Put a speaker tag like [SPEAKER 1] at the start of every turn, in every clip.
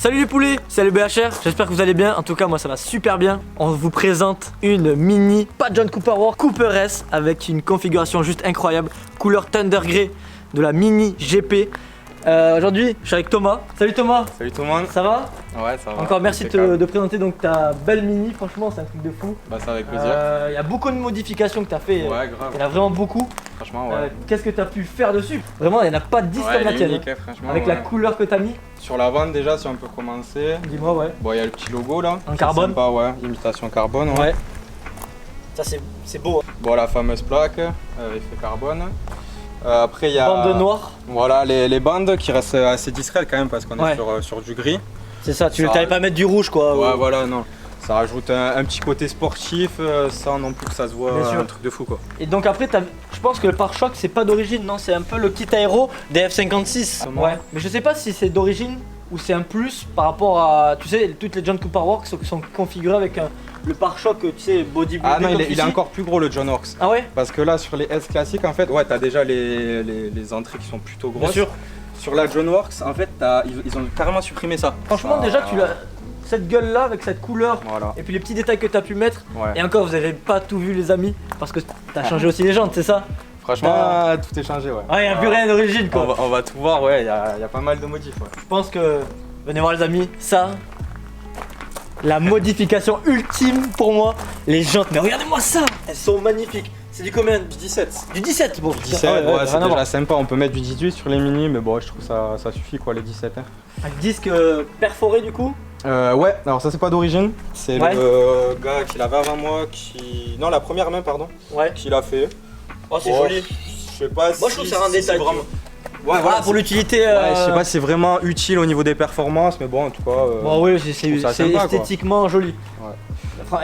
[SPEAKER 1] Salut les poulets, c'est le BHR, j'espère que vous allez bien. En tout cas moi ça va super bien. On vous présente une mini, pas John Cooper Works, Cooper S, avec une configuration juste incroyable, couleur Thunder Grey de la mini GP. Aujourd'hui je suis avec Thomas. Salut Thomas.
[SPEAKER 2] Salut tout le monde.
[SPEAKER 1] Ça va?
[SPEAKER 2] Ouais, ça va.
[SPEAKER 1] Encore merci de présenter donc ta belle mini, franchement c'est un truc de fou.
[SPEAKER 2] Bah ça avec plaisir.
[SPEAKER 1] Il y a beaucoup de modifications que tu as fait.
[SPEAKER 2] Ouais, grave.
[SPEAKER 1] Il y en a vraiment beaucoup.
[SPEAKER 2] Franchement, ouais.
[SPEAKER 1] Qu'est-ce que tu as pu faire dessus? Vraiment il n'y en a pas 10 comme la tienne.
[SPEAKER 2] Unique, franchement,
[SPEAKER 1] Avec la couleur que tu as mis.
[SPEAKER 2] Sur l'avant déjà, si on peut commencer.
[SPEAKER 1] Dis-moi, ouais.
[SPEAKER 2] Bon, il y a le petit logo là.
[SPEAKER 1] En carbone.
[SPEAKER 2] Sympa, ouais. Imitation carbone.
[SPEAKER 1] Ouais. Ça c'est beau. Hein.
[SPEAKER 2] Bon, la fameuse plaque, effet carbone. Après, il y a.
[SPEAKER 1] Bande noire.
[SPEAKER 2] Voilà, les bandes qui restent assez discrètes quand même parce qu'on
[SPEAKER 1] Ouais.
[SPEAKER 2] est sur du gris.
[SPEAKER 1] C'est ça, tu n'allais pas mettre du rouge quoi.
[SPEAKER 2] Ouais, voilà, non. Ça rajoute un petit côté sportif sans non plus que ça se voit un truc de fou quoi.
[SPEAKER 1] Et donc après, je pense que le pare-choc c'est pas d'origine, non, c'est un peu le kit aéro des F56. Ouais, mais je sais pas si c'est d'origine ou c'est un plus par rapport à, tu sais, toutes les John Cooper Works sont configurées avec le pare-choc, tu sais, bodybuilding.
[SPEAKER 2] Ah non, il est encore plus gros le John Works.
[SPEAKER 1] Ah ouais?
[SPEAKER 2] Parce que là sur les S classiques en fait, ouais, t'as déjà les entrées qui sont plutôt grosses.
[SPEAKER 1] Bien sûr.
[SPEAKER 2] Sur la John Works, en fait, ils ont carrément supprimé ça.
[SPEAKER 1] Franchement, déjà, tu l'as. Cette gueule là avec cette couleur
[SPEAKER 2] voilà.
[SPEAKER 1] Et puis les petits détails que tu as pu mettre.
[SPEAKER 2] Ouais.
[SPEAKER 1] Et encore, vous avez pas tout vu, les amis, parce que tu as changé aussi les jantes, c'est ça?
[SPEAKER 2] Franchement, tout est changé, ouais.
[SPEAKER 1] Ouais, il n'y a plus rien d'origine quoi.
[SPEAKER 2] On va tout voir, ouais, il y a pas mal de modifs. Ouais.
[SPEAKER 1] Je pense que, venez voir les amis, ça, la modification ultime pour moi, les jantes. Mais regardez-moi ça, elles sont magnifiques. C'est du combien? Du 17. Du 17, bon.
[SPEAKER 2] 17,
[SPEAKER 1] ah
[SPEAKER 2] ouais, c'est
[SPEAKER 1] rien à
[SPEAKER 2] déjà
[SPEAKER 1] voir.
[SPEAKER 2] sympa, on peut mettre du 18 sur les mini, mais bon, je trouve ça suffit quoi, les 17. Hein.
[SPEAKER 1] Un disque perforé du coup.
[SPEAKER 2] Ouais, alors ça c'est pas d'origine, c'est
[SPEAKER 1] Ouais.
[SPEAKER 2] le gars qui l'avait avant moi, non, la première main, pardon,
[SPEAKER 1] Ouais.
[SPEAKER 2] qui l'a fait.
[SPEAKER 1] Oh, c'est
[SPEAKER 2] Oh,
[SPEAKER 1] joli.
[SPEAKER 2] Je sais pas si.
[SPEAKER 1] Moi je trouve que ça rend détail.
[SPEAKER 2] vraiment.
[SPEAKER 1] Ouais,
[SPEAKER 2] Ouais, voilà,
[SPEAKER 1] pour l'utilité.
[SPEAKER 2] Ouais, je sais pas si c'est vraiment utile au niveau des performances, mais bon, en tout cas.
[SPEAKER 1] Bon, oui,
[SPEAKER 2] trouve
[SPEAKER 1] c'est
[SPEAKER 2] ça sympa, quoi.
[SPEAKER 1] esthétiquement joli.
[SPEAKER 2] Ouais.
[SPEAKER 1] Enfin,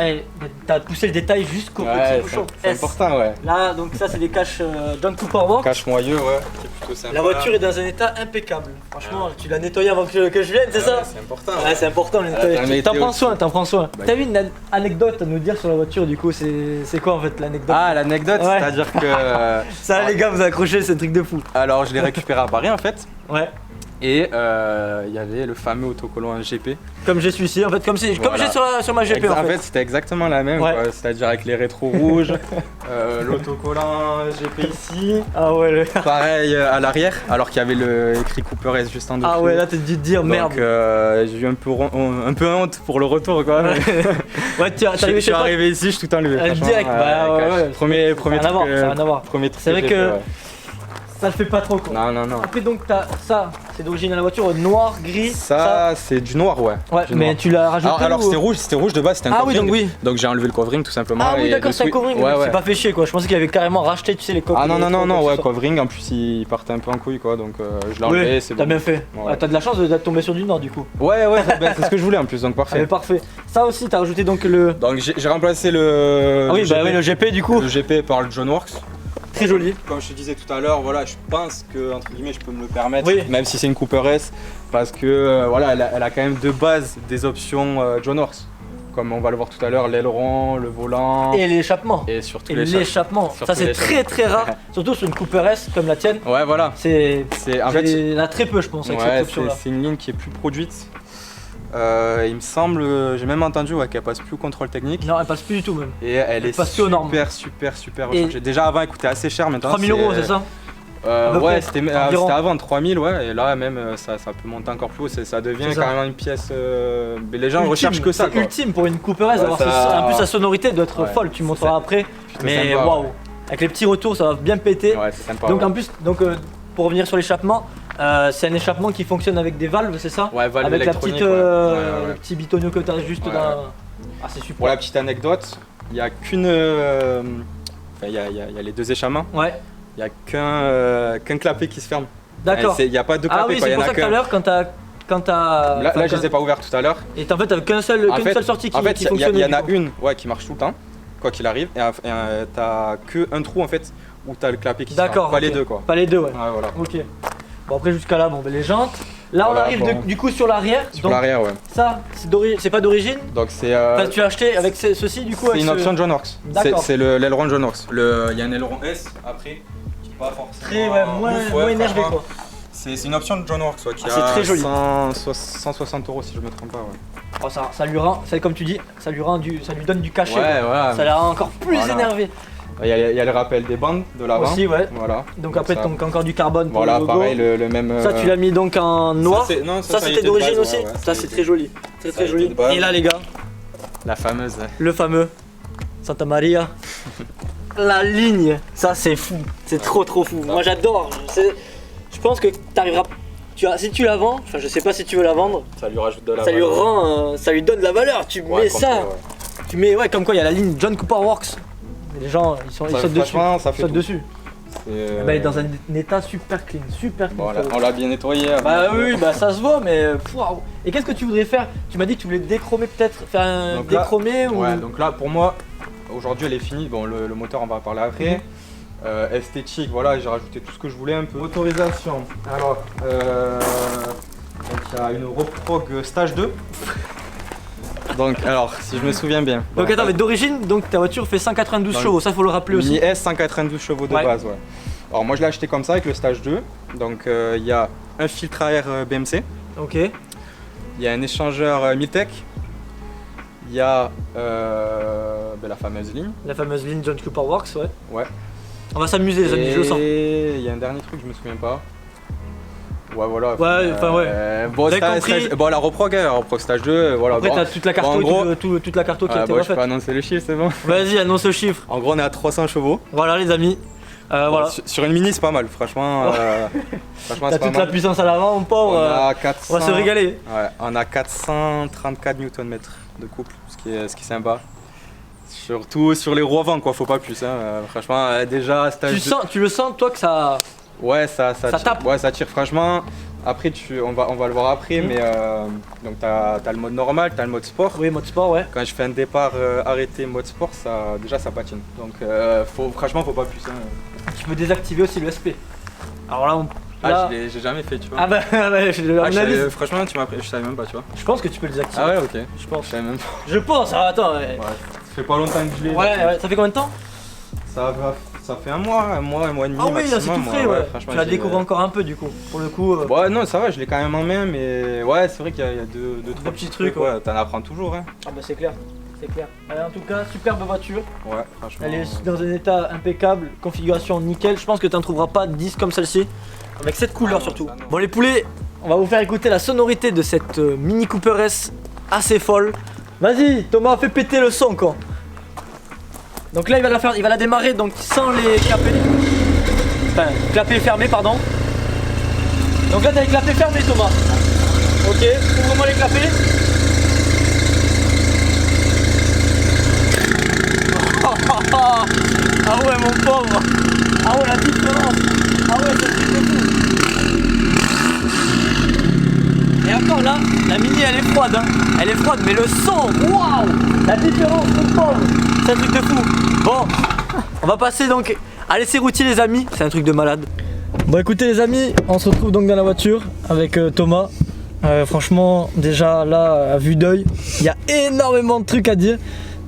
[SPEAKER 1] t'as poussé le détail jusqu'au
[SPEAKER 2] Ouais,
[SPEAKER 1] petit bouchon.
[SPEAKER 2] c'est
[SPEAKER 1] S.
[SPEAKER 2] important, ouais.
[SPEAKER 1] Là, donc ça, c'est des caches John Cooper Works.
[SPEAKER 2] Cache moyeux, ouais, qui est plutôt sympa.
[SPEAKER 1] La voiture est dans un état impeccable. Franchement, tu l'as nettoyée avant que je vienne, c'est
[SPEAKER 2] Ouais,
[SPEAKER 1] ça?
[SPEAKER 2] c'est important.
[SPEAKER 1] Ouais, c'est important le
[SPEAKER 2] t'as
[SPEAKER 1] nettoyage.
[SPEAKER 2] le
[SPEAKER 1] T'en
[SPEAKER 2] météo
[SPEAKER 1] prends soin, t'en prends soin.
[SPEAKER 2] Bah,
[SPEAKER 1] T'as vu une anecdote à nous dire sur la voiture du coup? C'est quoi en fait l'anecdote?
[SPEAKER 2] Ah, l'anecdote,
[SPEAKER 1] Ouais.
[SPEAKER 2] c'est-à-dire que.
[SPEAKER 1] Ça, les gars, vous accrochez, c'est un truc de fou.
[SPEAKER 2] Alors, je l'ai récupéré à Paris en fait,
[SPEAKER 1] Ouais.
[SPEAKER 2] et il y avait le fameux autocollant GP.
[SPEAKER 1] Comme j'ai celui-ci, en fait, comme
[SPEAKER 2] Voilà.
[SPEAKER 1] j'ai sur ma GP en fait.
[SPEAKER 2] C'était exactement la même,
[SPEAKER 1] Ouais.
[SPEAKER 2] quoi, c'est-à-dire avec les rétros rouges, l'autocollant GP ici,
[SPEAKER 1] Ah ouais,
[SPEAKER 2] pareil à l'arrière, alors qu'il y avait le écrit Cooper S juste en dessous.
[SPEAKER 1] ah ouais, là t'as dû te dire merde.
[SPEAKER 2] Donc j'ai eu un peu honte pour le retour quoi.
[SPEAKER 1] Ouais,
[SPEAKER 2] Je suis arrivé ici, je suis tout enlevé. franchement,
[SPEAKER 1] direct, bah ouais.
[SPEAKER 2] Premier
[SPEAKER 1] Ça n'a rien à
[SPEAKER 2] truc.
[SPEAKER 1] voir, ça n'a rien à voir.
[SPEAKER 2] Premier truc
[SPEAKER 1] C'est vrai
[SPEAKER 2] j'ai
[SPEAKER 1] que
[SPEAKER 2] fait, ouais.
[SPEAKER 1] ça le fait pas trop quoi.
[SPEAKER 2] Non.
[SPEAKER 1] Après donc t'as ça, c'est d'origine à la voiture, noir, gris.
[SPEAKER 2] Ça c'est du noir, ouais.
[SPEAKER 1] Ouais,
[SPEAKER 2] Du
[SPEAKER 1] mais
[SPEAKER 2] noir.
[SPEAKER 1] tu l'as rajouté
[SPEAKER 2] Alors
[SPEAKER 1] ou-
[SPEAKER 2] c'était rouge de base, c'était un
[SPEAKER 1] Ah oui,
[SPEAKER 2] covering.
[SPEAKER 1] donc oui.
[SPEAKER 2] Donc j'ai enlevé le covering tout simplement.
[SPEAKER 1] Ah oui,
[SPEAKER 2] et
[SPEAKER 1] d'accord, c'est un
[SPEAKER 2] dessus-
[SPEAKER 1] covering,
[SPEAKER 2] Ouais, ouais.
[SPEAKER 1] c'est pas fait chier quoi. Je pensais qu'il avait carrément racheté, tu sais, les coques.
[SPEAKER 2] Ah non, ouais,
[SPEAKER 1] quoi.
[SPEAKER 2] covering, en plus il partait un peu en couille quoi, donc je l'ai enlevé,
[SPEAKER 1] Oui,
[SPEAKER 2] c'est
[SPEAKER 1] t'as
[SPEAKER 2] bon.
[SPEAKER 1] bien fait.
[SPEAKER 2] Ouais.
[SPEAKER 1] Ah, t'as de la chance d'être tombé sur du nord du coup.
[SPEAKER 2] Ouais, c'est ce que je voulais en plus, donc
[SPEAKER 1] Ah, mais
[SPEAKER 2] parfait.
[SPEAKER 1] parfait. Ça aussi, t'as rajouté donc le.
[SPEAKER 2] Donc j'ai remplacé le.
[SPEAKER 1] Ah oui, bah
[SPEAKER 2] GP,
[SPEAKER 1] oui, le GP du coup.
[SPEAKER 2] le GP par le John Works.
[SPEAKER 1] Très joli.
[SPEAKER 2] Comme je te disais tout à l'heure, voilà, je pense que entre guillemets je peux me le permettre,
[SPEAKER 1] Oui.
[SPEAKER 2] même si c'est une Cooper S, parce que voilà, elle a quand même de base des options John Works. Comme on va le voir tout à l'heure, l'aileron, le volant
[SPEAKER 1] Et l'échappement.
[SPEAKER 2] et surtout
[SPEAKER 1] Et
[SPEAKER 2] l'échappement.
[SPEAKER 1] l'échappement.
[SPEAKER 2] Surtout
[SPEAKER 1] Ça, c'est
[SPEAKER 2] l'échappement.
[SPEAKER 1] très rare. Surtout sur une Cooper S comme la tienne.
[SPEAKER 2] Ouais, voilà.
[SPEAKER 1] C'est.
[SPEAKER 2] En fait,
[SPEAKER 1] Il y en a très peu, je pense, avec cette
[SPEAKER 2] ouais,
[SPEAKER 1] option là.
[SPEAKER 2] c'est une ligne qui est plus produite. Il me semble, j'ai même entendu qu'elle passe plus au contrôle technique.
[SPEAKER 1] Non, elle passe plus du tout même.
[SPEAKER 2] Et elle est
[SPEAKER 1] passe plus aux normes.
[SPEAKER 2] super
[SPEAKER 1] Et-
[SPEAKER 2] recherchée. Déjà avant elle coûtait assez cher, maintenant
[SPEAKER 1] 3000 euros, c'est ça? À peu
[SPEAKER 2] Ouais,
[SPEAKER 1] près,
[SPEAKER 2] c'était
[SPEAKER 1] environ.
[SPEAKER 2] avant 3000, ouais, et là même ça peut monter encore plus haut, ça devient
[SPEAKER 1] C'est ça.
[SPEAKER 2] carrément une pièce. Mais les gens
[SPEAKER 1] Ultime,
[SPEAKER 2] recherchent que ça.
[SPEAKER 1] C'est
[SPEAKER 2] Quoi.
[SPEAKER 1] ultime pour une Cooper S
[SPEAKER 2] Ouais,
[SPEAKER 1] d'avoir
[SPEAKER 2] ça-
[SPEAKER 1] en plus sa sonorité doit être
[SPEAKER 2] Ouais,
[SPEAKER 1] folle, tu
[SPEAKER 2] c'est
[SPEAKER 1] montreras
[SPEAKER 2] ça.
[SPEAKER 1] après.
[SPEAKER 2] Plutôt
[SPEAKER 1] Mais
[SPEAKER 2] sympa,
[SPEAKER 1] waouh,
[SPEAKER 2] ouais.
[SPEAKER 1] avec les petits retours, ça va bien péter.
[SPEAKER 2] Ouais, c'est sympa.
[SPEAKER 1] Donc
[SPEAKER 2] ouais.
[SPEAKER 1] en plus, pour revenir sur l'échappement, c'est un échappement qui fonctionne avec des valves, c'est ça?
[SPEAKER 2] Ouais, valve
[SPEAKER 1] Avec la petite,
[SPEAKER 2] électronique, ouais.
[SPEAKER 1] le petit bitonio que tu as juste
[SPEAKER 2] Ouais,
[SPEAKER 1] dans.
[SPEAKER 2] ouais.
[SPEAKER 1] Ah, c'est super.
[SPEAKER 2] Pour la petite anecdote, il n'y a qu'une. Enfin, il y a les deux échappements,
[SPEAKER 1] Ouais,
[SPEAKER 2] il n'y a qu'un clapet qui se ferme.
[SPEAKER 1] d'accord.
[SPEAKER 2] Il n'y a pas deux clapets,
[SPEAKER 1] Ah oui,
[SPEAKER 2] quoi, il
[SPEAKER 1] c'est
[SPEAKER 2] y en
[SPEAKER 1] pour
[SPEAKER 2] a
[SPEAKER 1] ça que tout à
[SPEAKER 2] qu'un.
[SPEAKER 1] l'heure, quand t'as.
[SPEAKER 2] Là, je les ai pas ouverts tout à l'heure.
[SPEAKER 1] Et en fait, t'avais qu'une seule sortie qui,
[SPEAKER 2] en fait,
[SPEAKER 1] qui
[SPEAKER 2] il y
[SPEAKER 1] fonctionnait.
[SPEAKER 2] en a
[SPEAKER 1] du coup.
[SPEAKER 2] une ouais, qui marche tout le temps, quoi qu'il arrive, et t'as qu'un trou en fait où t'as le clapet qui se ferme.
[SPEAKER 1] D'accord.
[SPEAKER 2] Pas
[SPEAKER 1] ok.
[SPEAKER 2] les deux quoi.
[SPEAKER 1] Pas les deux, ouais.
[SPEAKER 2] Ouais, voilà.
[SPEAKER 1] Ok. Bon, après, jusqu'à là, bon, ben, les jantes. Là, on
[SPEAKER 2] Voilà,
[SPEAKER 1] arrive
[SPEAKER 2] bon.
[SPEAKER 1] du coup sur l'arrière.
[SPEAKER 2] Sur
[SPEAKER 1] Donc,
[SPEAKER 2] l'arrière, ouais.
[SPEAKER 1] ça, c'est pas d'origine.
[SPEAKER 2] Donc c'est.
[SPEAKER 1] Enfin, tu as acheté avec ceci du coup.
[SPEAKER 2] C'est
[SPEAKER 1] avec
[SPEAKER 2] une
[SPEAKER 1] ce-
[SPEAKER 2] option John Works.
[SPEAKER 1] D'accord.
[SPEAKER 2] C'est l'aileron John Works. Il y a un aileron S après, qui est pas forcément.
[SPEAKER 1] Très, ouais, moins
[SPEAKER 2] ouf,
[SPEAKER 1] énervé
[SPEAKER 2] franchement.
[SPEAKER 1] quoi.
[SPEAKER 2] C'est une option de John Works qui
[SPEAKER 1] c'est très joli.
[SPEAKER 2] 160 € si je me trompe pas. Ouais.
[SPEAKER 1] Oh, ça lui rend, comme tu dis, ça lui donne du cachet.
[SPEAKER 2] Ouais, voilà.
[SPEAKER 1] Ça la rend encore plus énervé.
[SPEAKER 2] Il y a le rappel des bandes de l'avant.
[SPEAKER 1] Aussi, ouais.
[SPEAKER 2] Voilà.
[SPEAKER 1] Donc après,
[SPEAKER 2] ça.
[SPEAKER 1] donc encore du carbone pour
[SPEAKER 2] voilà,
[SPEAKER 1] le logo.
[SPEAKER 2] pareil, le même.
[SPEAKER 1] Ça, tu l'as mis donc en noir. Ça c'était d'origine aussi.
[SPEAKER 2] Ouais,
[SPEAKER 1] ça c'est très joli. Très joli. Et là, les gars,
[SPEAKER 2] la fameuse.
[SPEAKER 1] le fameux Santa Maria. La ligne, ça c'est fou. C'est trop fou. Moi j'adore. Je pense que t'arriveras. Si tu la vends, enfin je sais pas si tu veux la vendre.
[SPEAKER 2] Ça lui rajoute de la
[SPEAKER 1] ça
[SPEAKER 2] valeur.
[SPEAKER 1] Ça lui donne de la valeur. Tu mets ça. Tu mets comme quoi il y a la ligne John Cooper Works. Les gens ils sautent dessus.
[SPEAKER 2] Ça fait
[SPEAKER 1] sautent dessus.
[SPEAKER 2] Bah,
[SPEAKER 1] il est dans un état super clean.
[SPEAKER 2] Voilà, on l'a bien nettoyé.
[SPEAKER 1] Bah oui, bah ça se voit, mais waouh. Et qu'est-ce que tu voudrais faire? Tu m'as dit que tu voulais déchromer peut-être, faire un
[SPEAKER 2] donc
[SPEAKER 1] déchromé
[SPEAKER 2] là,
[SPEAKER 1] ou.
[SPEAKER 2] Ouais, donc là pour moi, aujourd'hui elle est finie. Bon, le moteur on va en parler après. Esthétique, voilà, j'ai rajouté tout ce que je voulais un peu. Autorisation. Alors, il y a une Reprog Stage 2. Donc, alors, si je me souviens bien.
[SPEAKER 1] Donc attends, mais d'origine, donc ta voiture fait 192 chevaux, ça faut le rappeler aussi.
[SPEAKER 2] Mini S 192 chevaux de base, ouais. Alors moi je l'ai acheté comme ça avec le Stage 2. Donc il y a un filtre à air BMC.
[SPEAKER 1] Ok.
[SPEAKER 2] Il y a un échangeur Miltech. Il y a la fameuse ligne.
[SPEAKER 1] La fameuse ligne John Cooper Works, ouais.
[SPEAKER 2] Ouais.
[SPEAKER 1] On va s'amuser les amis, je le sens.
[SPEAKER 2] Et il y a un dernier truc, je me souviens pas. Ouais, voilà.
[SPEAKER 1] Ouais, enfin ouais.
[SPEAKER 2] Bon, la Reprog Stage 2, voilà.
[SPEAKER 1] Après, t'as toute la carto,
[SPEAKER 2] bon,
[SPEAKER 1] toute la carto qui a été
[SPEAKER 2] refaite. Je
[SPEAKER 1] refaite.
[SPEAKER 2] peux annoncer le chiffre, c'est bon.
[SPEAKER 1] Vas-y, annonce le chiffre.
[SPEAKER 2] En gros, on est à 300 chevaux.
[SPEAKER 1] Voilà, les amis. Voilà.
[SPEAKER 2] Sur une Mini, c'est pas mal, franchement.
[SPEAKER 1] T'as toute la puissance à l'avant, mon pauvre. On va se régaler.
[SPEAKER 2] Ouais, on a 434 Nm de couple, ce qui est sympa. Surtout sur les roues avant, quoi, faut pas plus. Franchement, déjà,
[SPEAKER 1] tu le sens, toi, que ça.
[SPEAKER 2] Ouais, ça
[SPEAKER 1] tape.
[SPEAKER 2] Ouais, ça tire, franchement. Après, on va le voir après, mais donc t'as le mode normal, t'as le mode sport.
[SPEAKER 1] Oui, mode sport, ouais.
[SPEAKER 2] Quand je fais un départ arrêté mode sport, déjà ça patine. Donc franchement, faut pas plus.
[SPEAKER 1] Tu peux désactiver aussi le SP. Alors là,
[SPEAKER 2] j'ai jamais fait, tu vois.
[SPEAKER 1] Ah bah,
[SPEAKER 2] franchement, je savais même pas, tu vois.
[SPEAKER 1] Je pense que tu peux le désactiver.
[SPEAKER 2] Ah ouais, ok.
[SPEAKER 1] Je pense.
[SPEAKER 2] Je savais même pas.
[SPEAKER 1] Je pense, attends. Ouais.
[SPEAKER 2] Ça fait pas longtemps que je l'ai.
[SPEAKER 1] Ouais, ça fait combien de temps?
[SPEAKER 2] Ça fait un mois et demi.
[SPEAKER 1] Ah oui, là c'est tout frais, ouais.
[SPEAKER 2] Franchement,
[SPEAKER 1] tu la découvres encore un peu du coup, pour le coup.
[SPEAKER 2] Ouais, non, ça va, je l'ai quand même en main, mais ouais, c'est vrai qu'il y a deux trois
[SPEAKER 1] petits trucs.
[SPEAKER 2] Ouais, t'en apprends toujours, hein.
[SPEAKER 1] Ah bah c'est clair. Allez, en tout cas, superbe voiture.
[SPEAKER 2] Ouais, franchement.
[SPEAKER 1] Elle est dans un état impeccable, configuration nickel. Je pense que tu n'en trouveras pas 10 comme celle-ci, avec cette couleur surtout. Bon les poulets, on va vous faire écouter la sonorité de cette Mini Cooper S assez folle. Vas-y, Thomas, fais péter le son quoi. Donc là il va la démarrer donc sans les clapets. Enfin, clapets fermés pardon. Donc là t'as les clapets fermés Thomas. Ok, ouvre-moi les clapets. Ah ouais mon pauvre. Ah ouais la différence. Ah ouais c'est un truc de fou. Et encore là, la Mini elle est froide hein. Elle est froide mais le son, waouh. La différence mon pauvre. C'est un truc de fou. Bon, on va passer donc à l'essai routier les amis. C'est un truc de malade. Bon écoutez les amis, on se retrouve donc dans la voiture avec Thomas. Franchement déjà là à vue d'œil, il y a énormément de trucs à dire.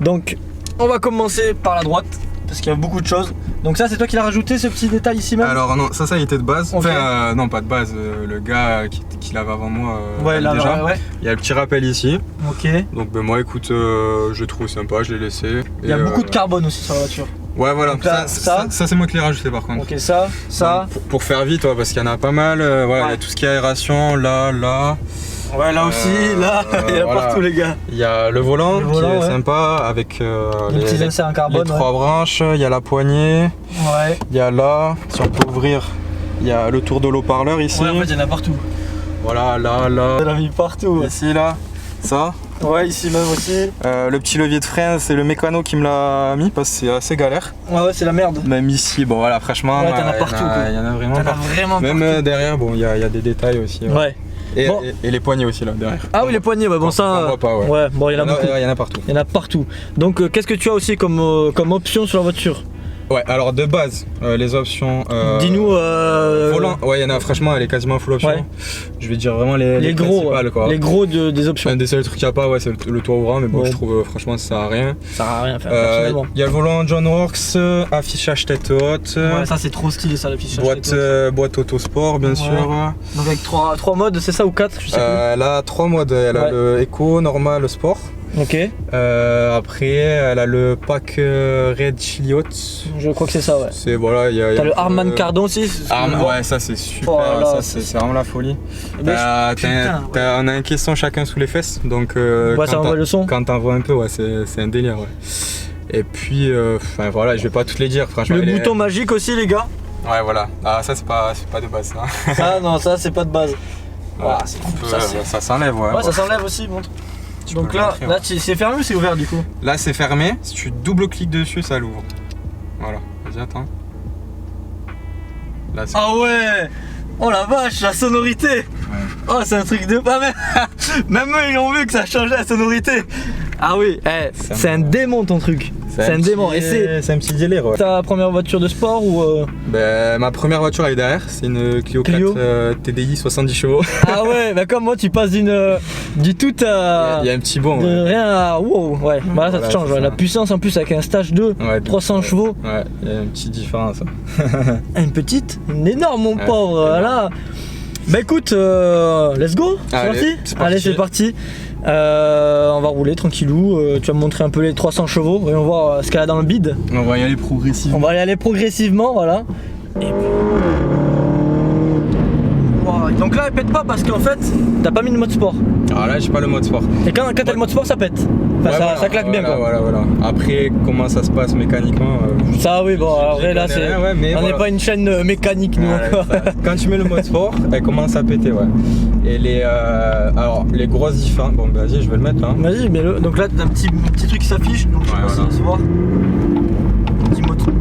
[SPEAKER 1] Donc on va commencer par la droite parce qu'il y a beaucoup de choses. Donc ça c'est toi qui l'as rajouté ce petit détail ici même?
[SPEAKER 2] Alors non, ça il était de base.
[SPEAKER 1] Okay.
[SPEAKER 2] Enfin non pas de base, le gars qui l'avait avant moi
[SPEAKER 1] ouais, là,
[SPEAKER 2] déjà.
[SPEAKER 1] Ouais.
[SPEAKER 2] Il y a le petit rappel ici.
[SPEAKER 1] Ok.
[SPEAKER 2] Donc ben moi écoute, je trouve sympa, je l'ai laissé.
[SPEAKER 1] Il y a beaucoup de carbone aussi sur la voiture.
[SPEAKER 2] Ouais voilà,
[SPEAKER 1] là,
[SPEAKER 2] ça c'est moi qui l'ai rajouté par contre.
[SPEAKER 1] Ok ça.
[SPEAKER 2] Donc, pour faire vite parce qu'il y en a pas mal, voilà, il y a tout ce qui est aération, là.
[SPEAKER 1] Ouais là aussi, là, il y a partout les gars.
[SPEAKER 2] Il y a le volant qui est sympa avec
[SPEAKER 1] les petits inserts en carbone.
[SPEAKER 2] Les trois branches, il y a la poignée. Ouais. Il y a là, si on peut ouvrir, il y a le tour de l'eau-parleur ici.
[SPEAKER 1] Ouais en fait il y en a partout.
[SPEAKER 2] Voilà, là.
[SPEAKER 1] Il y en a mis partout.
[SPEAKER 2] Ici, là, ça.
[SPEAKER 1] Ouais, ici même aussi.
[SPEAKER 2] Le petit levier de frein, c'est le mécano qui me l'a mis parce que c'est assez galère.
[SPEAKER 1] Ouais, c'est la merde.
[SPEAKER 2] Même ici, bon voilà, franchement,
[SPEAKER 1] ouais, t'en as partout.
[SPEAKER 2] Il y en a vraiment partout. Même derrière, bon, il y a des détails aussi.
[SPEAKER 1] Ouais.
[SPEAKER 2] Et,
[SPEAKER 1] bon.
[SPEAKER 2] et les poignées aussi là derrière.
[SPEAKER 1] Ah oui les poignées, ouais, bon ça.
[SPEAKER 2] On voit pas, ouais.
[SPEAKER 1] Ouais, bon il y en a beaucoup.
[SPEAKER 2] Il y en a partout.
[SPEAKER 1] Il y en a partout. Donc qu'est-ce que tu as aussi comme option sur la voiture?
[SPEAKER 2] Ouais, alors de base, les options.
[SPEAKER 1] Dis-nous.
[SPEAKER 2] Volant, ouais, il y en a, franchement, elle est quasiment full option.
[SPEAKER 1] Ouais.
[SPEAKER 2] Je vais dire vraiment les
[SPEAKER 1] gros,
[SPEAKER 2] principales, quoi.
[SPEAKER 1] les gros des options.
[SPEAKER 2] Un des seuls trucs qu'il n'y a pas, ouais, c'est le toit ouvrant, mais bon,
[SPEAKER 1] Ouais.
[SPEAKER 2] je trouve, franchement, ça sert à rien.
[SPEAKER 1] Ça sert à rien, personnellement.
[SPEAKER 2] Il y a le volant John Works, affichage tête haute.
[SPEAKER 1] Ouais, ça c'est trop stylé, ça, l'affichage.
[SPEAKER 2] Boîte auto-sport, bien
[SPEAKER 1] Ouais.
[SPEAKER 2] sûr.
[SPEAKER 1] Donc avec 3 modes, c'est ça, ou 4, je sais plus.
[SPEAKER 2] Elle a 3 modes. Elle a
[SPEAKER 1] Ouais.
[SPEAKER 2] le Eco, normal, sport.
[SPEAKER 1] Ok,
[SPEAKER 2] Après, elle a le pack Red Chili Hot.
[SPEAKER 1] je crois que c'est ça, ouais.
[SPEAKER 2] C'est voilà, il y a
[SPEAKER 1] T'as le Harman Kardon aussi.
[SPEAKER 2] Ouais, ça c'est super,
[SPEAKER 1] Oh là là,
[SPEAKER 2] ça c'est vraiment la folie.
[SPEAKER 1] Eh ben, putain,
[SPEAKER 2] On a un caisson chacun sous les fesses, donc
[SPEAKER 1] Ouais, ça envoie le son.
[SPEAKER 2] quand t'envoies un peu, ouais, c'est un délire, ouais. Et puis, enfin voilà, je vais pas toutes les dire, franchement.
[SPEAKER 1] Le bouton magique aussi, les gars.
[SPEAKER 2] Ouais, voilà. Ah, ça c'est pas de base, ça.
[SPEAKER 1] Ah non, ça c'est pas de base.
[SPEAKER 2] Voilà,
[SPEAKER 1] c'est
[SPEAKER 2] on
[SPEAKER 1] fou,
[SPEAKER 2] peut-
[SPEAKER 1] ça, c'est-
[SPEAKER 2] ça s'enlève, ouais.
[SPEAKER 1] Ouais, ça s'enlève aussi, montre.
[SPEAKER 2] Tu
[SPEAKER 1] Donc
[SPEAKER 2] peux
[SPEAKER 1] là,
[SPEAKER 2] l'entrer, ouais.
[SPEAKER 1] c'est fermé ou c'est ouvert du coup?
[SPEAKER 2] Là c'est fermé, si tu double-cliques dessus, ça l'ouvre. Voilà, vas-y, attends. Là c'est.
[SPEAKER 1] Ah ouais! Oh la vache, la sonorité! Oh, c'est un truc de pas même. Même eux ils ont vu que ça changeait la sonorité. Ah oui, c'est un démon ton truc. C'est un démon. Et
[SPEAKER 2] c'est un petit délire, ouais.
[SPEAKER 1] ta première voiture de sport ou
[SPEAKER 2] Ben, ma première voiture elle est derrière, c'est une Clio 4
[SPEAKER 1] Clio.
[SPEAKER 2] TDI 70 chevaux.
[SPEAKER 1] Ah ouais, bah comme moi tu passes du tout à.
[SPEAKER 2] Il y a un petit bond.
[SPEAKER 1] De
[SPEAKER 2] Ouais.
[SPEAKER 1] rien à. Wow, ouais. Bah là ça te
[SPEAKER 2] Voilà,
[SPEAKER 1] change.
[SPEAKER 2] c'est
[SPEAKER 1] Ouais.
[SPEAKER 2] ça.
[SPEAKER 1] La puissance en plus avec un stage 2,
[SPEAKER 2] Ouais,
[SPEAKER 1] 300 chevaux.
[SPEAKER 2] Ouais, il y a une petite différence.
[SPEAKER 1] Une petite, une énorme mon
[SPEAKER 2] Ouais,
[SPEAKER 1] pauvre.
[SPEAKER 2] énorme.
[SPEAKER 1] Voilà. Bah écoute, let's go. C'est
[SPEAKER 2] Allez,
[SPEAKER 1] parti.
[SPEAKER 2] c'est parti.
[SPEAKER 1] Allez, c'est parti. On va rouler tranquillou. Tu vas me montrer un peu les 300 chevaux. Voyons voir ce qu'elle a dans le bide.
[SPEAKER 2] On va y aller progressivement.
[SPEAKER 1] On va y aller progressivement, voilà. Et puis... Wow. Donc là, elle pète pas parce qu'en fait, t'as pas mis le mode sport.
[SPEAKER 2] Alors là, j'ai pas le mode sport.
[SPEAKER 1] Et quand t'as le mode sport, ça pète. Enfin,
[SPEAKER 2] Ouais, voilà,
[SPEAKER 1] ça claque bien quoi.
[SPEAKER 2] Voilà. Après, comment ça se passe mécaniquement
[SPEAKER 1] Ça, oui, bon,
[SPEAKER 2] J'y
[SPEAKER 1] après là,
[SPEAKER 2] connais
[SPEAKER 1] c'est.
[SPEAKER 2] rien, ouais, mais
[SPEAKER 1] on n'est
[SPEAKER 2] voilà.
[SPEAKER 1] pas une chaîne mécanique, nous
[SPEAKER 2] Ouais,
[SPEAKER 1] encore.
[SPEAKER 2] ça. Quand tu mets le mode sport, elle commence à péter, ouais. Et alors, les grosses différences. Bon, vas-y, je vais le mettre, hein.
[SPEAKER 1] Vas-y, mets-le. Donc là, t'as un petit truc qui s'affiche. Donc je sais
[SPEAKER 2] Ouais,
[SPEAKER 1] pas si
[SPEAKER 2] voilà.
[SPEAKER 1] ça se voit. Petit moteur.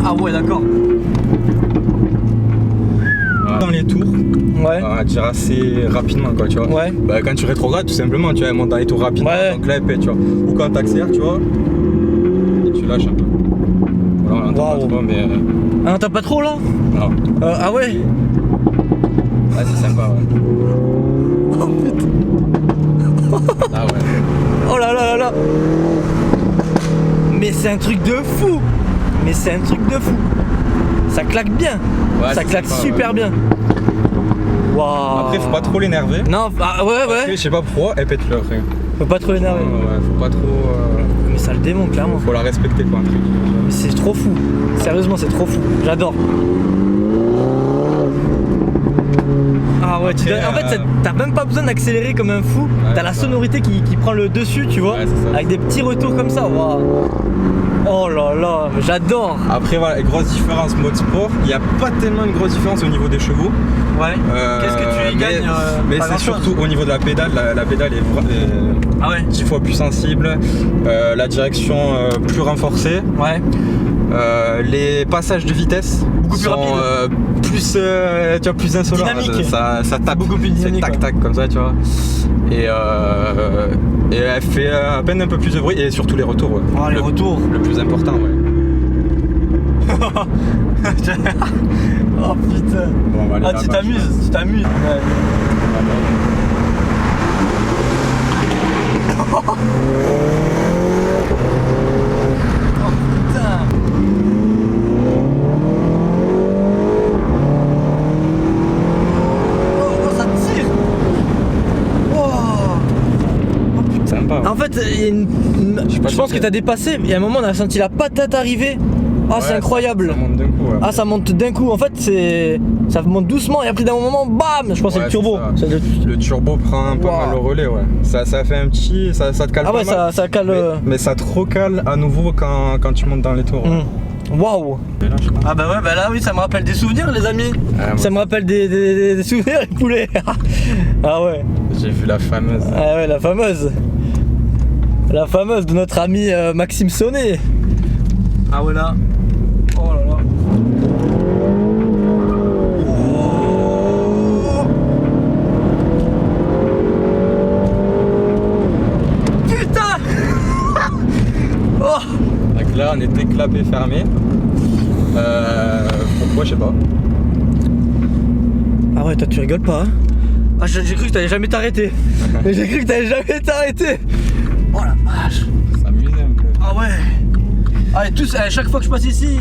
[SPEAKER 1] Ah ouais, d'accord.
[SPEAKER 2] Dans les tours,
[SPEAKER 1] Ouais.
[SPEAKER 2] on va dire assez rapidement, quoi, tu vois.
[SPEAKER 1] Ouais.
[SPEAKER 2] Bah, quand tu rétrogrades, tout simplement, tu vois, elle monte dans les tours rapidement,
[SPEAKER 1] Ouais.
[SPEAKER 2] donc là, elle pète, tu vois. Ou quand t'accélères, tu vois, et tu lâches un peu. Voilà, on entend
[SPEAKER 1] Waouh.
[SPEAKER 2] pas trop, mais.
[SPEAKER 1] Ah, non, t'as pas trop là
[SPEAKER 2] Non.
[SPEAKER 1] Ah ouais.
[SPEAKER 2] Ah, c'est sympa, ouais.
[SPEAKER 1] Oh putain.
[SPEAKER 2] Ah, ouais.
[SPEAKER 1] Oh là là là là. Mais c'est un truc de fou. Mais c'est un truc de fou. Ça claque bien.
[SPEAKER 2] Ouais,
[SPEAKER 1] Ça
[SPEAKER 2] c'est
[SPEAKER 1] claque
[SPEAKER 2] sympa,
[SPEAKER 1] super bien. Waouh.
[SPEAKER 2] Après, faut pas trop l'énerver.
[SPEAKER 1] Non, ah ouais,
[SPEAKER 2] Parce que,
[SPEAKER 1] ouais.
[SPEAKER 2] je sais pas pourquoi, elle pète le rien.
[SPEAKER 1] Faut pas trop l'énerver.
[SPEAKER 2] Ouais, faut pas trop.
[SPEAKER 1] Mais ça le démon, clairement.
[SPEAKER 2] Faut la respecter, quoi, un truc.
[SPEAKER 1] Mais c'est trop fou. Sérieusement, c'est trop fou. J'adore. Ah ouais, en fait, t'as même pas besoin d'accélérer comme un fou. T'as la
[SPEAKER 2] c'est ça.
[SPEAKER 1] sonorité qui prend le dessus, tu vois.
[SPEAKER 2] Ouais, c'est ça.
[SPEAKER 1] Avec des petits retours comme ça. Waouh. Oh là là, j'adore.
[SPEAKER 2] Après, voilà, grosse différence mode sport. Il n'y a pas tellement une grosse différence au niveau des chevaux.
[SPEAKER 1] Ouais. Qu'est-ce que tu y gagnes
[SPEAKER 2] Mais
[SPEAKER 1] pas
[SPEAKER 2] c'est
[SPEAKER 1] grand-chose.
[SPEAKER 2] surtout au niveau de la pédale. La pédale est
[SPEAKER 1] Ah ouais.
[SPEAKER 2] 10 fois plus sensible. La direction plus renforcée.
[SPEAKER 1] Ouais.
[SPEAKER 2] Les passages de vitesse
[SPEAKER 1] Beaucoup plus
[SPEAKER 2] sont
[SPEAKER 1] rapides.
[SPEAKER 2] tu vois, plus insolents.
[SPEAKER 1] Dynamique.
[SPEAKER 2] Ça tape
[SPEAKER 1] beaucoup plus
[SPEAKER 2] c'est
[SPEAKER 1] dynamique,
[SPEAKER 2] tac
[SPEAKER 1] ouais.
[SPEAKER 2] tac comme ça, tu vois. Et elle fait à peine un peu plus de bruit et surtout les retours. Ouais.
[SPEAKER 1] Oh, les retours.
[SPEAKER 2] Le plus important, ouais.
[SPEAKER 1] Oh putain.
[SPEAKER 2] Bon, on va aller
[SPEAKER 1] Ah,
[SPEAKER 2] là-bas,
[SPEAKER 1] tu t'amuses. Ouais. Oh putain. Oh, ça tire. Oh.
[SPEAKER 2] Sympa.
[SPEAKER 1] En fait, il y a je pense que t'as dépassé. Il y a un moment, on a senti la patate arriver. Ah, c'est
[SPEAKER 2] Ouais,
[SPEAKER 1] incroyable.
[SPEAKER 2] Ça monte d'un coup, ouais.
[SPEAKER 1] Ah, ça monte d'un coup. En fait, ça monte doucement et après d'un moment, bam. Je pense que c'est
[SPEAKER 2] Ouais,
[SPEAKER 1] le turbo.
[SPEAKER 2] c'est ça.
[SPEAKER 1] C'est le-
[SPEAKER 2] Le turbo prend pas
[SPEAKER 1] Wow.
[SPEAKER 2] mal le relais, ouais. Ça fait un petit. Ça te cale
[SPEAKER 1] Ah
[SPEAKER 2] pas
[SPEAKER 1] ouais,
[SPEAKER 2] mal.
[SPEAKER 1] ça cale.
[SPEAKER 2] Mais ça te recale à nouveau quand tu montes dans les tours.
[SPEAKER 1] Waouh.
[SPEAKER 2] Et là, je crois.
[SPEAKER 1] Ah bah ouais, bah là oui, ça me rappelle des souvenirs, les amis.
[SPEAKER 2] Ah, moi,
[SPEAKER 1] Ça me rappelle des souvenirs, les poulets. Ah ouais.
[SPEAKER 2] J'ai vu la fameuse.
[SPEAKER 1] Ah ouais, la fameuse. La fameuse de notre ami Maxime Sonnet. Ah ouais, là. Oh là là. Putain. Oh.
[SPEAKER 2] Donc là, on était clapé fermé. Pourquoi, je sais pas.
[SPEAKER 1] Ah ouais, toi tu rigoles pas hein. Ah j'ai cru que t'allais jamais t'arrêter. J'ai cru que t'allais jamais t'arrêter. Oh la vache.
[SPEAKER 2] S'amuser un peu.
[SPEAKER 1] Ah ouais. Allez tous, à chaque fois que je passe ici,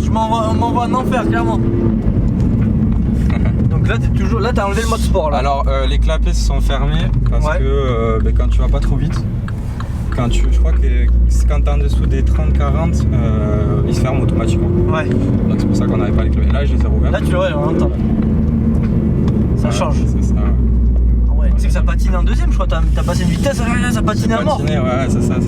[SPEAKER 1] on m'envoie un enfer clairement. Donc là t'es toujours. Là t'as enlevé le mode sport là.
[SPEAKER 2] Alors les clapets se sont fermés parce que quand tu vas pas trop vite, je crois que quand t'es en dessous des 30-40, ils se ferment automatiquement.
[SPEAKER 1] Ouais.
[SPEAKER 2] Donc c'est pour ça qu'on n'avait pas les clapets. Là je les ai rouverts.
[SPEAKER 1] Là tu le vois, on entend. Ça change.
[SPEAKER 2] C'est ça.
[SPEAKER 1] Ah ouais, tu sais que ça patine en deuxième, je crois. T'as passé une vitesse, ça patine à mort.
[SPEAKER 2] Ouais, c'est ça, ouais.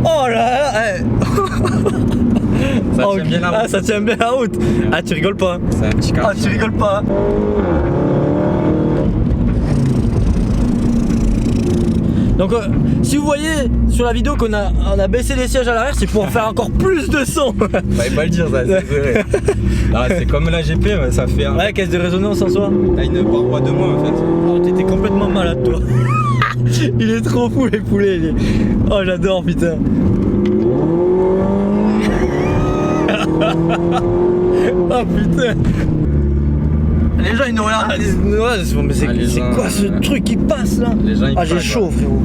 [SPEAKER 1] Oh là là,
[SPEAKER 2] Ça tient bien la route.
[SPEAKER 1] Ah, ça tient bien la route. Ah, tu rigoles pas.
[SPEAKER 2] C'est un petit
[SPEAKER 1] Ah,
[SPEAKER 2] quartier.
[SPEAKER 1] tu rigoles pas. Donc si vous voyez sur la vidéo qu'on a baissé les sièges à l'arrière, c'est pour faire encore plus de son.
[SPEAKER 2] Fallait pas le dire ça, c'est vrai. Non, c'est comme la GP, ça fait un...
[SPEAKER 1] Ouais, caisse de résonance en soi.
[SPEAKER 2] T'as une paroi de moins en fait.
[SPEAKER 1] Oh, t'étais complètement malade toi. Il est trop fou les poulets. Oh j'adore putain. Oh putain. Les gens ils nous regardent, ils disent ouais, mais c'est quoi ce truc qui passe là?
[SPEAKER 2] Les gens,
[SPEAKER 1] Ah j'ai chaud frérot.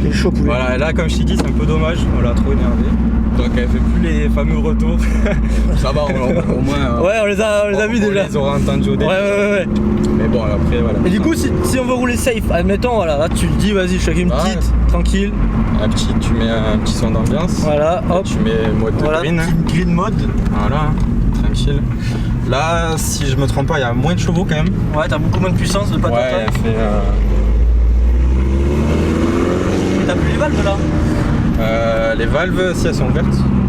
[SPEAKER 1] J'ai chaud poulet.
[SPEAKER 2] Voilà, là comme je t'ai dit c'est un peu dommage, on l'a trop énervé. Donc elle fait plus les fameux retours. Ça va, au moins.
[SPEAKER 1] Ouais on les a vus déjà.
[SPEAKER 2] On les aura entendus au début.
[SPEAKER 1] Ouais.
[SPEAKER 2] Mais bon après voilà.
[SPEAKER 1] Et du coup si on veut rouler safe, admettons voilà, là tu le dis vas-y je fais une petite, tranquille.
[SPEAKER 2] Tu mets un petit son d'ambiance.
[SPEAKER 1] Voilà, hop.
[SPEAKER 2] Tu mets mode green.
[SPEAKER 1] Petite green mode.
[SPEAKER 2] Voilà, tranquille. Là, si je me trompe pas, il y a moins de chevaux quand même.
[SPEAKER 1] Ouais, t'as beaucoup moins de puissance de patata.
[SPEAKER 2] Ouais, elle fait.
[SPEAKER 1] T'as plus les valves là?
[SPEAKER 2] Les valves, si elles sont ouvertes.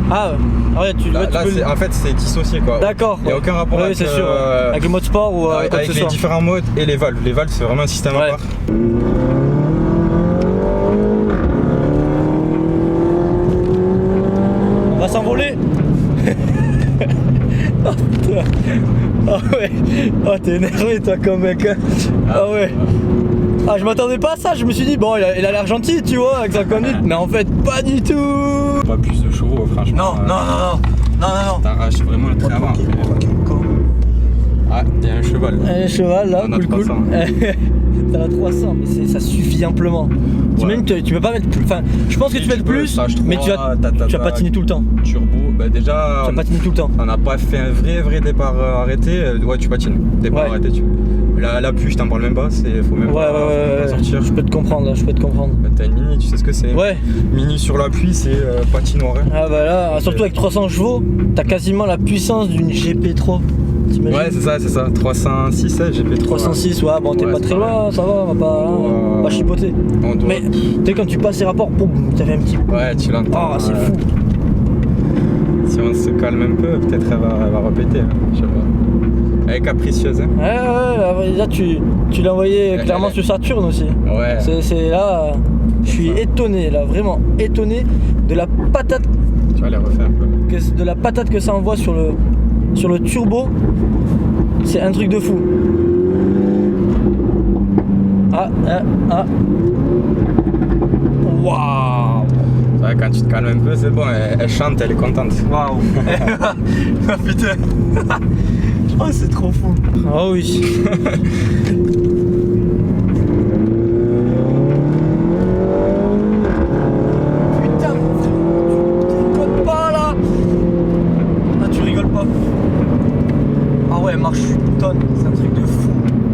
[SPEAKER 1] Ah ouais,
[SPEAKER 2] Là, en fait, c'est dissocié quoi.
[SPEAKER 1] D'accord.
[SPEAKER 2] Il n'y a aucun rapport avec,
[SPEAKER 1] c'est sûr. Avec le mode sport ou
[SPEAKER 2] avec
[SPEAKER 1] quoi que ce
[SPEAKER 2] les
[SPEAKER 1] soit.
[SPEAKER 2] différents modes et les valves. Les valves, c'est vraiment un système à part.
[SPEAKER 1] On va s'envoler. Oh putain. Oh ouais. Oh t'es énervé toi comme mec. Ah ouais. Ah je m'attendais pas à ça, je me suis dit bon il a l'air gentil tu vois avec sa conduite, mais en fait pas du tout.
[SPEAKER 2] Pas plus de chevaux franchement.
[SPEAKER 1] Non.
[SPEAKER 2] T'arraches vraiment le trait avant. Ah, il y a un cheval.
[SPEAKER 1] Un cheval là,
[SPEAKER 2] on a 300.
[SPEAKER 1] T'as la 300 mais ça suffit amplement.
[SPEAKER 2] Ouais.
[SPEAKER 1] Tu peux pas mettre plus, enfin je pense que tu peux mettre plus, mais tu vas patiner tout le temps.
[SPEAKER 2] Turbo, bah déjà
[SPEAKER 1] Tu vas patiner tout le temps.
[SPEAKER 2] on n'a pas fait un vrai départ arrêté, ouais tu patines, départ arrêté tu. La pluie je t'en parle même pas, faut même pas sortir.
[SPEAKER 1] Je peux te comprendre là,
[SPEAKER 2] Bah, t'as une mini, tu sais ce que c'est.
[SPEAKER 1] Ouais.
[SPEAKER 2] Mini sur la pluie c'est patinoire.
[SPEAKER 1] Ah bah là, surtout avec 300 chevaux, t'as quasiment la puissance d'une GP3.
[SPEAKER 2] Ouais c'est ça, 306 GP3.
[SPEAKER 1] 306 ouais, bon t'es pas très loin, ça va, on va pas chipoter. Mais tu sais quand tu passes les rapports, boum, t'avais un petit coup.
[SPEAKER 2] Ouais tu l'entends.
[SPEAKER 1] Oh c'est fou.
[SPEAKER 2] Si on se calme un peu, peut-être elle va répéter, je sais pas. Elle est capricieuse hein.
[SPEAKER 1] Ouais, là tu l'as envoyé clairement sur Saturne aussi.
[SPEAKER 2] Ouais.
[SPEAKER 1] C'est là, je suis étonné là, vraiment étonné de la patate.
[SPEAKER 2] Tu vas les refaire un peu.
[SPEAKER 1] De la patate que ça envoie sur le turbo. C'est un truc de fou. Waouh.
[SPEAKER 2] Ouais, quand tu te calmes un peu, c'est bon, elle chante, elle est contente.
[SPEAKER 1] Waouh. Ah putain. Oh c'est trop fou. Oh oui. Putain, tu rigoles pas là. Ah tu rigoles pas. Ah ouais, elle marche une tonne, c'est un truc de fou.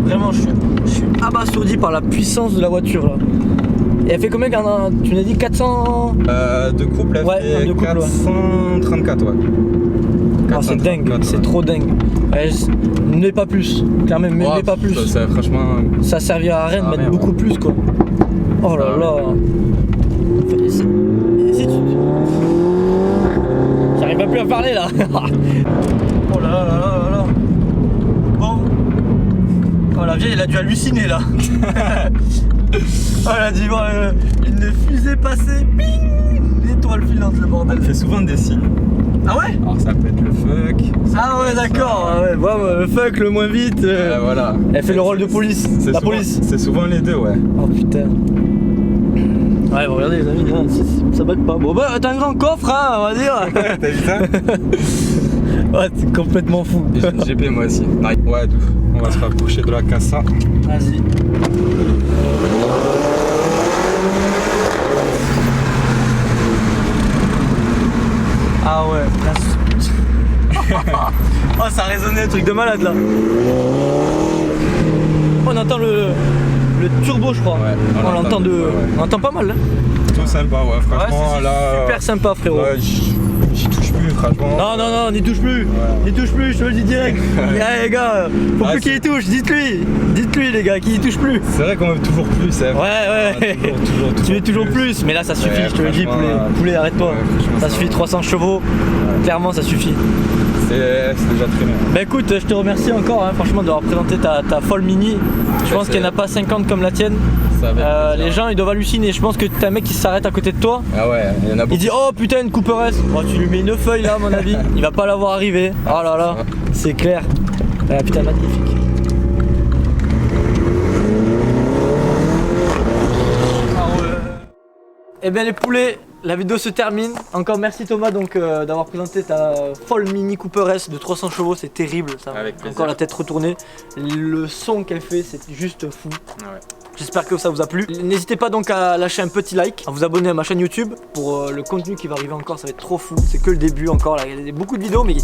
[SPEAKER 1] Vraiment, je suis abasourdi par la puissance de la voiture là. Et elle fait combien tu m'as dit 400
[SPEAKER 2] de couple, elle fait
[SPEAKER 1] de couple,
[SPEAKER 2] 434 ouais.
[SPEAKER 1] Ah c'est dingue, c'est trop dingue. Ouais, ne pas plus, clairement, ne pas plus.
[SPEAKER 2] Ça, franchement...
[SPEAKER 1] Ça servira à rien de mettre beaucoup plus quoi. Oh là là. Si tu... J'arrive même plus à parler là. Oh là là là là là. Bon. Oh la vieille elle a dû halluciner là. Oh elle a dit bon, une fusée passée, bing, une étoile filante le bordel.
[SPEAKER 2] Elle fait souvent des signes.
[SPEAKER 1] Ah ouais?
[SPEAKER 2] Alors ça peut être le fuck.
[SPEAKER 1] Ah ouais, d'accord. Ah ouais. Bon, le fuck, le moins vite.
[SPEAKER 2] Voilà.
[SPEAKER 1] Elle fait le rôle de police. La police.
[SPEAKER 2] C'est souvent les deux, ouais.
[SPEAKER 1] Oh putain. Ouais, bon, regardez les amis, là, ça bug pas. Bon bah t'as un grand coffre, hein, on va dire.
[SPEAKER 2] T'as vu ça?
[SPEAKER 1] Ouais, c'est complètement fou.
[SPEAKER 2] Et j'ai une GP moi aussi. Ouais, on va se rapprocher de la Casa.
[SPEAKER 1] Vas-y. Ah ouais, oh, ça a résonné, un truc de malade là. On entend le turbo, je crois.
[SPEAKER 2] Ouais,
[SPEAKER 1] on l'entend on entend pas mal là.
[SPEAKER 2] Tout sympa, ouais, franchement
[SPEAKER 1] ouais,
[SPEAKER 2] là.
[SPEAKER 1] Super sympa, frérot.
[SPEAKER 2] Ouais, j'y touche plus, franchement.
[SPEAKER 1] Non, n'y touche plus. N'y touche plus, je te le dis direct. Les gars, faut plus qu'il y touche, dites-lui les gars, qu'il y touche plus.
[SPEAKER 2] C'est vrai qu'on veut toujours plus, hein.
[SPEAKER 1] Ouais.
[SPEAKER 2] Toujours
[SPEAKER 1] Tu veux toujours plus, mais là ça suffit, je te le dis, poulet, arrête-toi. Ça suffit, 300 chevaux, clairement ça suffit.
[SPEAKER 2] C'est déjà très bien.
[SPEAKER 1] Bah écoute, je te remercie encore, hein, franchement, d'avoir présenté ta folle mini. Je pense qu'il n'y en a pas 50 comme la tienne. Les gens ils doivent halluciner. Je pense que t'as un mec qui s'arrête à côté de toi.
[SPEAKER 2] Ah ouais, il y en a beaucoup.
[SPEAKER 1] Il dit oh putain une Cooper S. Oh, tu lui mets une feuille là à mon avis. Il va pas la voir arriver. Oh là là, c'est clair. Ah, putain magnifique. Eh bien les poulets, la vidéo se termine. Encore merci Thomas donc d'avoir présenté ta folle mini Cooper S de 300 chevaux, c'est terrible ça.
[SPEAKER 2] Avec plaisir.
[SPEAKER 1] Encore la tête retournée. Le son qu'elle fait c'est juste fou.
[SPEAKER 2] Ouais.
[SPEAKER 1] J'espère que ça vous a plu. N'hésitez pas donc à lâcher un petit like, à vous abonner à ma chaîne YouTube pour le contenu qui va arriver encore, ça va être trop fou. C'est que le début encore, là il y a beaucoup de vidéos mais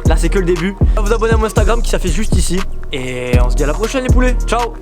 [SPEAKER 1] là c'est que le début. À vous abonner à mon Instagram qui s'affiche juste ici. Et on se dit à la prochaine les poulets, ciao.